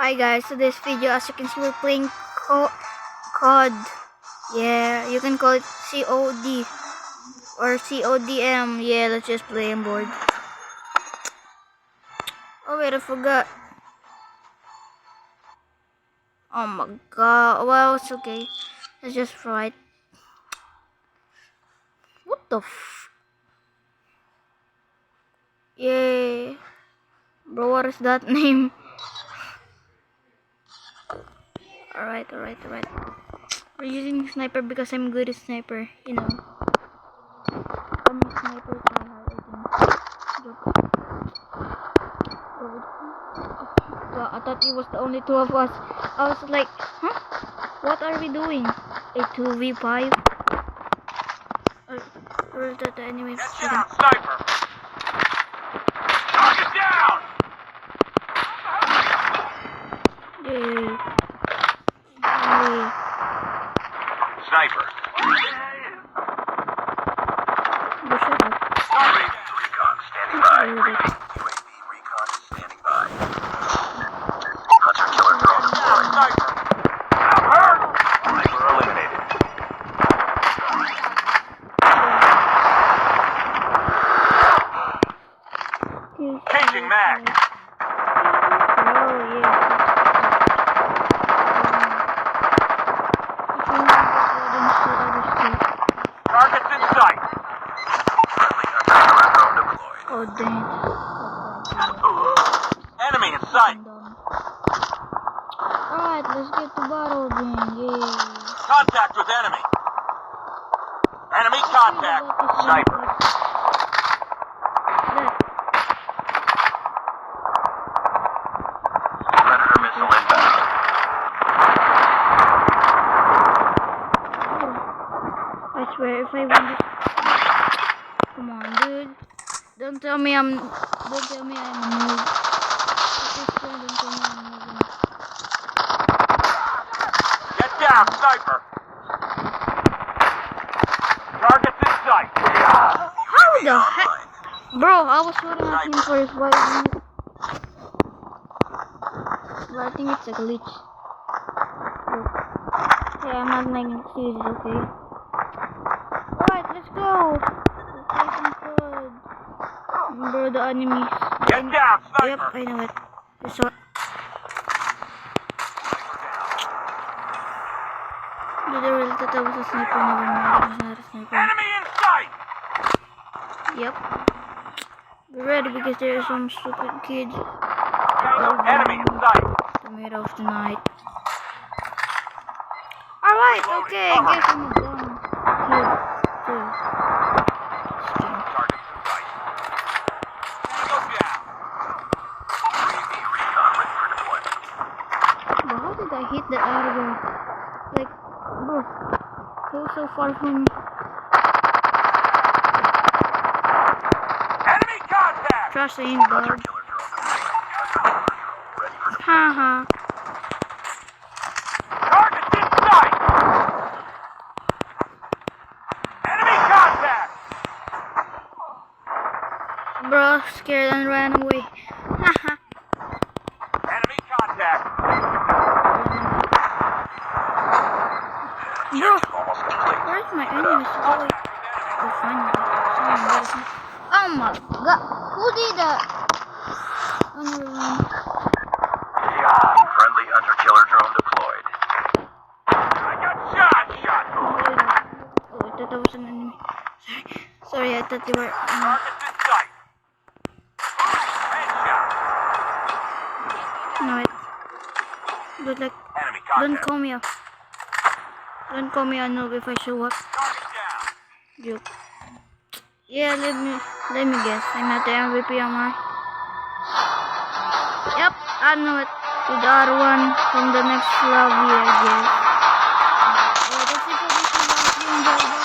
Hi guys, so this video, as you can see, we're playing COD. Yeah, you can call it COD or CODM. Yeah, let's just play on board. Oh wait, I forgot. Oh my god. Well, it's okay. Let's just try it. What the Yeah. Bro, what is that name? Alright. We're using sniper because I'm good at sniper, you know. I'm a sniper tryhard, I think. Joke. Well, I thought it was the only two of us. I was like, huh? What are we doing? A 2v5? Where's that enemy? Get down, sniper! Target down! Yeah. Sniper. Go shut up. Recon standing by. UAV recon standing by. Hunter killer drone deployed. Sniper! I'm hurt! Sniper eliminated. Changing mag! Oh, yeah. Targets in sight! Friendly hunter killer drone deployed. Oh, dang. Enemy in sight! Alright, let's get to battle then. Yay. Contact with enemy! Enemy contact! Sniper! Predator missile inbound. I swear, if I win this... Come on, dude. Don't tell me I'm a noob. Don't tell me I'm moving. Get down, sniper! Targets in sight! How the heck? Bro, I was shooting at him for his wife. But I think it's a glitch. Yeah, I'm not making excuses, okay? Alright, let's go! Let's play some COD. Bro, the enemies. Get down, sniper! Yep, I know it. It's so... Dude, I really thought that was a sniper. Never mind, it's not a sniper. Enemy in sight! Yep. Be ready because there are some stupid kids. Enemy in sight! The middle of the night. Alright, okay, I guess I'm done. Kill. Targets in sight. Go down! UAV recon ready for deployment. But how did I hit the arrow? Like, bro, he was so far from me. Enemy contact! Trust in Hunter God. killer drone deployed. Ready for deployment. Haha. Targets in sight! Enemy contact! Bro, scared and ran away. Haha. Enemy contact! Bro, Objective almost complete. where's my enemies? Oh, wait. Oh, finally. Someone got me. Oh my god. Who did that? Friendly hunter killer drone deployed. I got shot! Oh, I thought that was an enemy. Sorry, I thought they were... Targets in sight. Headshot. No, but like, Enemy don't contact. call me a... Don't call me a noob if I show up. Target down. Joke. Yeah, let me guess. I'm not the MVP, am I? Yep, I know it. With the other one from the next lobby, I guess. That's it for this one. Hope you enjoyed it.